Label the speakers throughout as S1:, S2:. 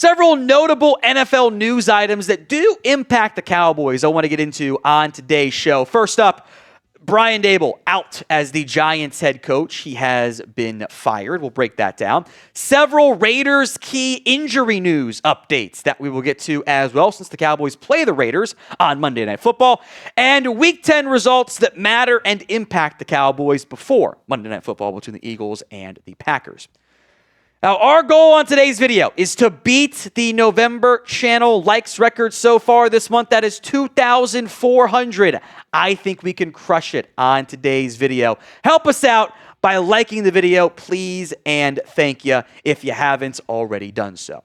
S1: several notable NFL news items that do impact the Cowboys I want to get into on today's show. First up, Brian Daboll out as the Giants head coach. He has been fired. We'll break that down. Several Raiders key injury news updates that we will get to as well, since the Cowboys play the Raiders on Monday Night Football. And Week 10 results that matter and impact the Cowboys before Monday Night Football between the Eagles and the Packers. Now, our goal on today's video is to beat the November channel likes record so far this month. That is 2,400. I think we can crush it on today's video. Help us out by liking the video, please, and thank you if you haven't already done so.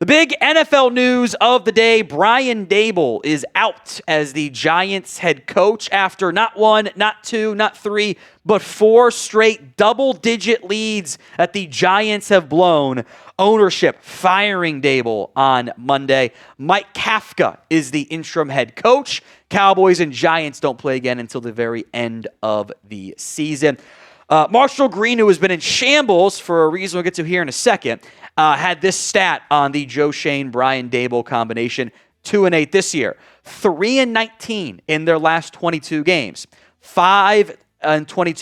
S1: The big NFL news of the day, Brian Daboll is out as the Giants head coach after not one, not two, not three, but 4 straight double-digit leads that the Giants have blown. Ownership firing Daboll on Monday. Mike Kafka is the interim head coach. Cowboys and Giants don't play again until the very end of the season. Marshall Green, who has been in shambles for a reason we'll get to here in a second, had this stat on the Joe Schoen, Brian Daboll combination. 2-8 this year. 3-19 in their last 22 games. 5-22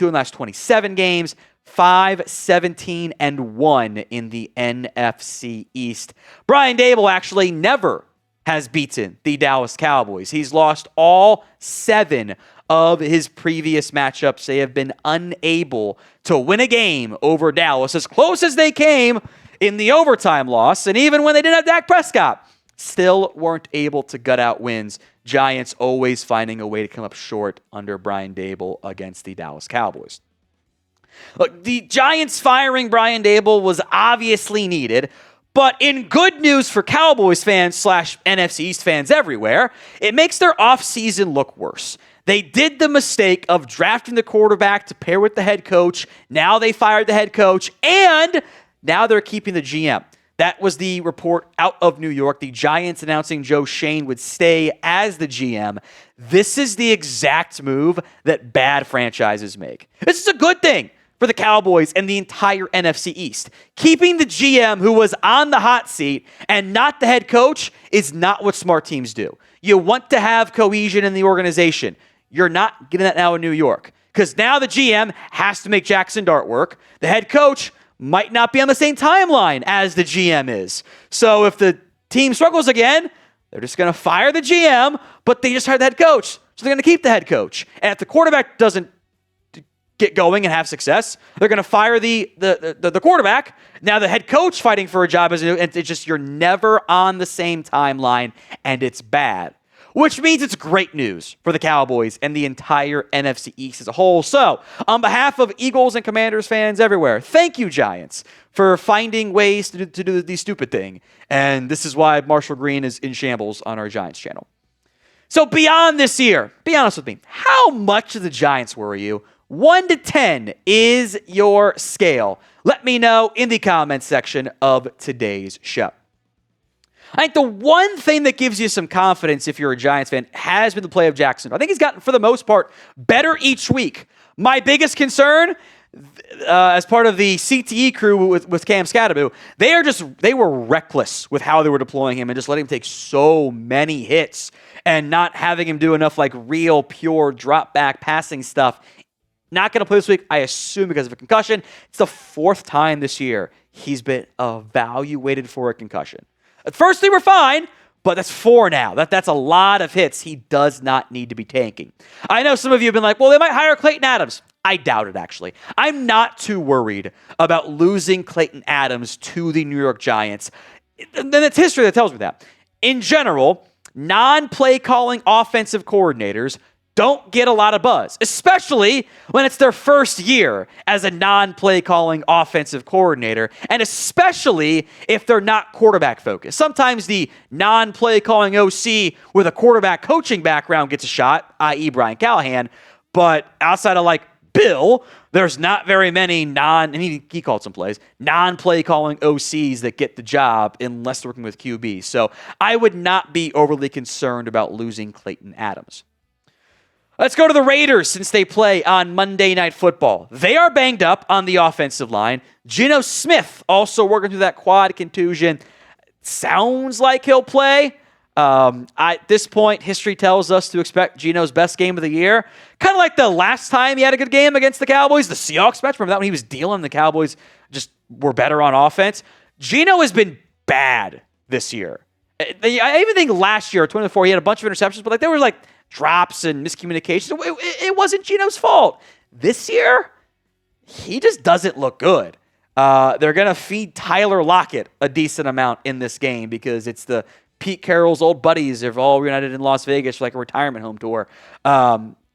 S1: in the last 27 games. 5-17-1 in the NFC East. Brian Daboll actually never has beaten the Dallas Cowboys. He's lost all 7 of his previous matchups. They have been unable to win a game over Dallas, as close as they came in the overtime loss. And even when they didn't have Dak Prescott, still weren't able to gut out wins. Giants always finding a way to come up short under Brian Daboll against the Dallas Cowboys. Look, the Giants firing Brian Daboll was obviously needed, but in good news for Cowboys fans / NFC East fans everywhere, it makes their offseason look worse. They did the mistake of drafting the quarterback to pair with the head coach. Now they fired the head coach, and now they're keeping the GM. That was the report out of New York. The Giants announcing Joe Schoen would stay as the GM. This is the exact move that bad franchises make. This is a good thing for the Cowboys and the entire NFC East. Keeping the GM who was on the hot seat and not the head coach is not what smart teams do. You want to have cohesion in the organization. You're not getting that now in New York, because now the GM has to make Jackson Dart work. The head coach might not be on the same timeline as the GM is. So if the team struggles again, they're just going to fire the GM, but they just hired the head coach, so they're going to keep the head coach. And if the quarterback doesn't get going and have success, they're going to fire the quarterback. Now the head coach fighting for a job, and it's just, you're never on the same timeline, and it's bad. Which means it's great news for the Cowboys and the entire NFC East as a whole. So, on behalf of Eagles and Commanders fans everywhere, thank you, Giants, for finding ways to do the stupid thing. And this is why Marshall Green is in shambles on our Giants channel. So, beyond this year, be honest with me, how much do the Giants worry you? 1 to 10 is your scale. Let me know in the comments section of today's show. I think the one thing that gives you some confidence if you're a Giants fan has been the play of Jackson. I think he's gotten, for the most part, better each week. My biggest concern, as part of the CTE crew with Cam Scatterbo, they were reckless with how they were deploying him and just letting him take so many hits and not having him do enough like real, pure drop back passing stuff. Not going to play this week, I assume, because of a concussion. It's the 4th time this year he's been evaluated for a concussion. At first, they were fine, but that's 4 now. That's a lot of hits he does not need to be taking. I know some of you have been like, well, they might hire Klayton Adams. I doubt it, actually. I'm not too worried about losing Klayton Adams to the New York Giants. And it's history that tells me that. In general, non-play calling offensive coordinators don't get a lot of buzz, especially when it's their first year as a non-play calling offensive coordinator, and especially if they're not quarterback focused. Sometimes the non-play calling OC with a quarterback coaching background gets a shot, i.e. Brian Callahan, but outside of like Bill, there's not very many he called some plays, non-play calling OCs that get the job unless they're working with QB. So I would not be overly concerned about losing Klayton Adams. Let's go to the Raiders since they play on Monday Night Football. They are banged up on the offensive line. Geno Smith also working through that quad contusion. sounds like he'll play. At this point, history tells us to expect Geno's best game of the year. Kind of like the last time he had a good game against the Cowboys, the Seahawks match. Remember that when he was dealing, the Cowboys just were better on offense. Geno has been bad this year. I even think last year, 2024, he had a bunch of interceptions, but there were drops and miscommunications. It wasn't Geno's fault. This year, he just doesn't look good. They're going to feed Tyler Lockett a decent amount in this game because it's the Pete Carroll's old buddies have all reunited in Las Vegas for a retirement home tour.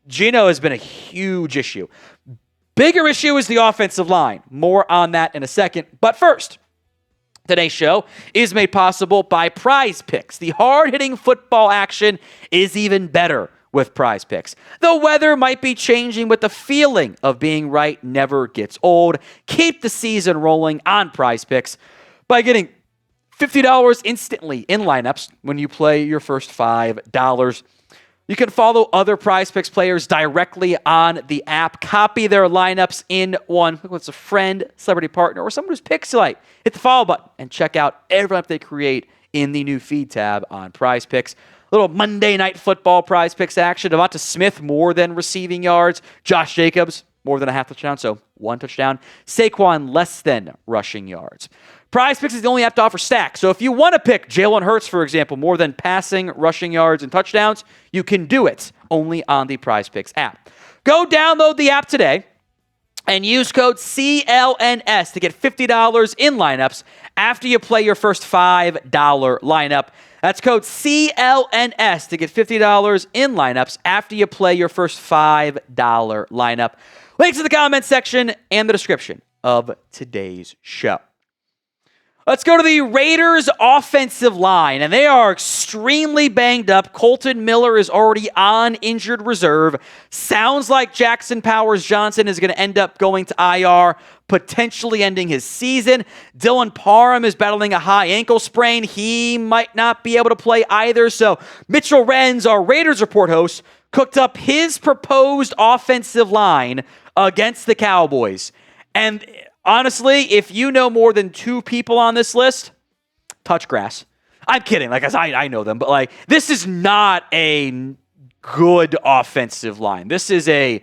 S1: Geno has been a huge issue. Bigger issue is the offensive line. More on that in a second. But first, today's show is made possible by PrizePicks. The hard-hitting football action is even better with PrizePicks. The weather might be changing, but the feeling of being right never gets old. Keep the season rolling on PrizePicks by getting $50 instantly in lineups when you play your first $5. You can follow other PrizePicks players directly on the app. Copy their lineups in one. Whether it's a friend, celebrity partner, or someone who's picks light. Hit the follow button and check out every lineup they create in the new feed tab on PrizePicks. Little Monday Night Football PrizePicks action. Devonta Smith more than receiving yards. Josh Jacobs more than a half touchdown, so 1 touchdown. Saquon less than rushing yards. PrizePicks is the only app to offer stacks. So if you want to pick Jalen Hurts, for example, more than passing, rushing yards, and touchdowns, you can do it only on the PrizePicks app. Go download the app today and use code CLNS to get $50 in lineups after you play your first $5 lineup. That's code CLNS to get $50 in lineups after you play your first $5 lineup. Links in the comment section and the description of today's show. Let's go to the Raiders offensive line, and they are extremely banged up. Colton Miller is already on injured reserve. Sounds like Jackson Powers-Johnson is going to end up going to IR, potentially ending his season. Dylan Parham is battling a high ankle sprain. He might not be able to play either. So Mitchell Renz, our Raiders Report host, cooked up his proposed offensive line against the Cowboys. And honestly, if you know more than 2 people on this list, touch grass. I'm kidding. I know them, but this is not a good offensive line. This is a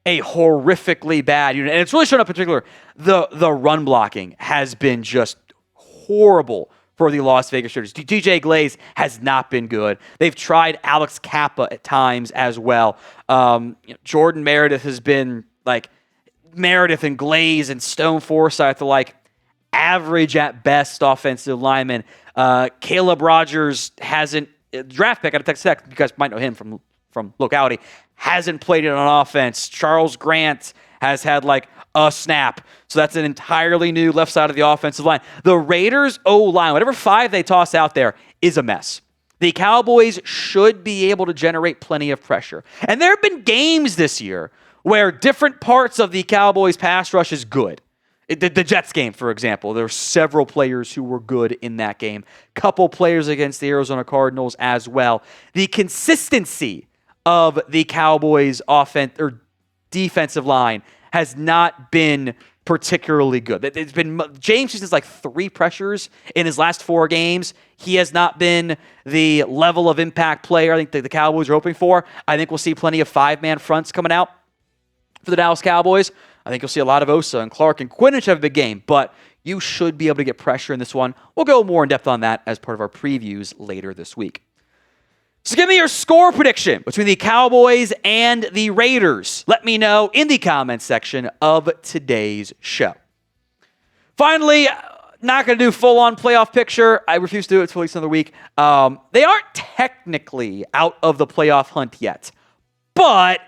S1: horrifically bad unit, and it's really shown up. In particular, the run blocking has been just horrible for the Las Vegas Raiders. DJ Glaze has not been good. They've tried Alex Kappa at times as well. Jordan Meredith has been Meredith and Glaze and Stone Forsythe are average at best offensive linemen. Caleb Rogers hasn't, draft pick out of Texas Tech, you guys might know him from locality, hasn't played it on offense. Charles Grant has had a snap. So that's an entirely new left side of the offensive line. The Raiders O-line, whatever 5 they toss out there, is a mess. The Cowboys should be able to generate plenty of pressure. And there have been games this year where different parts of the Cowboys pass rush is good. The Jets game, for example, there were several players who were good in that game. Couple players against the Arizona Cardinals as well. The consistency of the Cowboys offense or defensive line has not been particularly good. It's been James uses 3 pressures in his last 4 games. He has not been the level of impact player I think the Cowboys are hoping for. I think we'll see plenty of 5-man fronts coming out for the Dallas Cowboys. I think you'll see a lot of Osa and Clark and Quinnich have a big game, but you should be able to get pressure in this one. We'll go more in depth on that as part of our previews later this week. So give me your score prediction between the Cowboys and the Raiders. Let me know in the comments section of today's show. Finally, not going to do full-on playoff picture. I refuse to do it until at least another week. They aren't technically out of the playoff hunt yet, but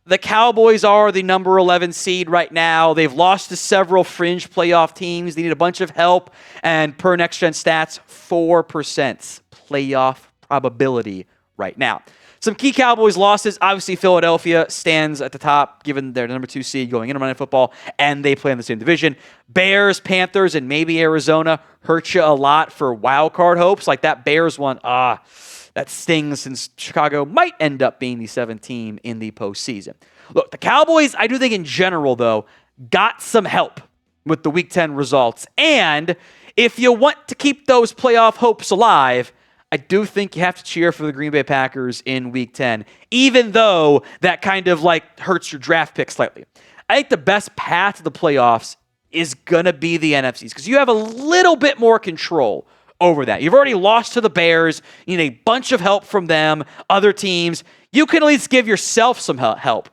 S1: the Cowboys are the number 11 seed right now. They've lost to several fringe playoff teams. They need a bunch of help. And per Next Gen Stats, 4% playoff probability right now. Some key Cowboys losses. Obviously, Philadelphia stands at the top, given they're the number 2 seed going into Monday Night Football, and they play in the same division. Bears, Panthers, and maybe Arizona hurt you a lot for wild card hopes. That Bears one, that stings since Chicago might end up being the 7th team in the postseason. Look, the Cowboys, I do think in general, though, got some help with the Week 10 results. And if you want to keep those playoff hopes alive, I do think you have to cheer for the Green Bay Packers in Week 10, even though that kind of like hurts your draft pick slightly. I think the best path to the playoffs is going to be the NFCs because you have a little bit more control over that. You've already lost to the Bears. You need a bunch of help from them, other teams. You can at least give yourself some help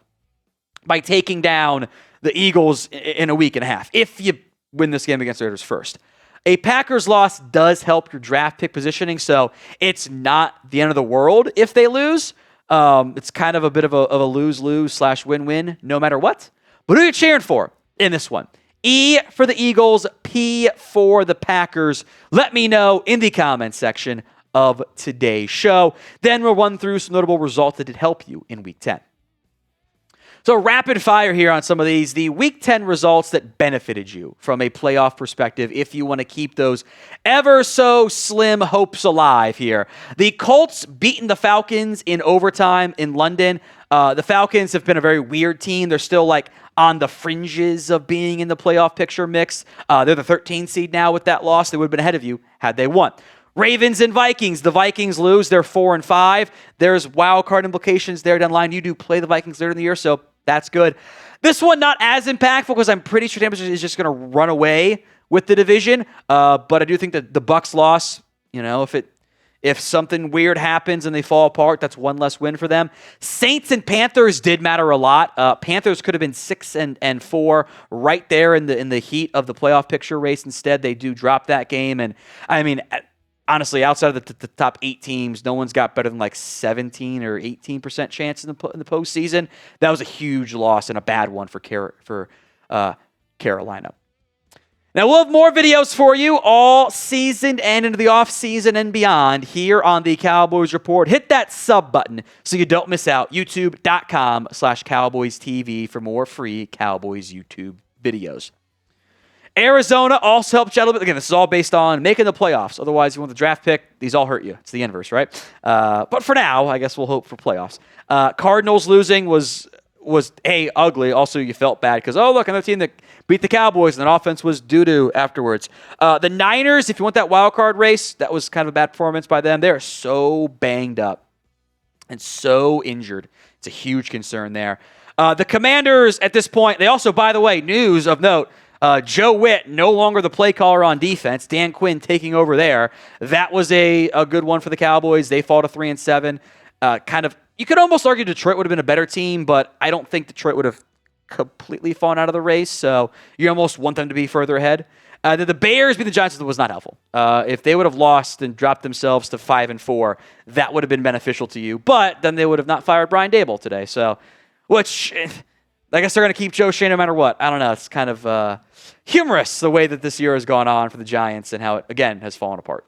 S1: by taking down the Eagles in a week and a half if you win this game against the Raiders first. A Packers loss does help your draft pick positioning, so it's not the end of the world if they lose. It's kind of a bit of a lose-lose / win-win no matter what. But who are you cheering for in this one? E for the Eagles, P for the Packers. Let me know in the comments section of today's show. Then we'll run through some notable results that did help you in Week 10. So rapid fire here on some of these. The Week 10 results that benefited you from a playoff perspective if you want to keep those ever so slim hopes alive here. The Colts beating the Falcons in overtime in London. The Falcons have been a very weird team. They're still like on the fringes of being in the playoff picture mix. They're the 13th seed now with that loss. They would have been ahead of you had they won. Ravens and Vikings. The Vikings lose. They're 4-5. There's wild card implications there down the line. You do play the Vikings later in the year, so that's good. This one not as impactful because I'm pretty sure Tampa is just going to run away with the division. But I do think that the Bucs loss, if something weird happens and they fall apart, that's one less win for them. Saints and Panthers did matter a lot. Panthers could have been 6-4 right there in the heat of the playoff picture race. Instead, they do drop that game. And I mean, honestly, outside of the top 8 teams, no one's got better than like 17 or 18% chance in the postseason. That was a huge loss and a bad one for Carolina. Now, we'll have more videos for you all season and into the offseason and beyond here on the Cowboys Report. Hit that sub button so you don't miss out. YouTube.com/Cowboys TV for more free Cowboys YouTube videos. Arizona also helped you out a little bit. Again, this is all based on making the playoffs. Otherwise, you want the draft pick. These all hurt you. It's the inverse, right? But for now, I guess we'll hope for playoffs. Cardinals losing was ugly. Also, you felt bad because, look, another team that beat the Cowboys, and that offense was doo-doo afterwards. The Niners, if you want that wild card race, that was kind of a bad performance by them. They're so banged up and so injured. It's a huge concern there. The Commanders, at this point, they also, by the way, news of note, Joe Witt, no longer the play caller on defense. Dan Quinn taking over there. That was a good one for the Cowboys. They fall to 3-7. You could almost argue Detroit would have been a better team, but I don't think Detroit would have completely fallen out of the race. So you almost want them to be further ahead. The Bears beat the Giants was not helpful. If they would have lost and dropped themselves to 5-4, that would have been beneficial to you. But then they would have not fired Brian Daboll today. So, which I guess they're going to keep Joe Schoen no matter what. I don't know. It's kind of humorous the way that this year has gone on for the Giants and how it, again, has fallen apart.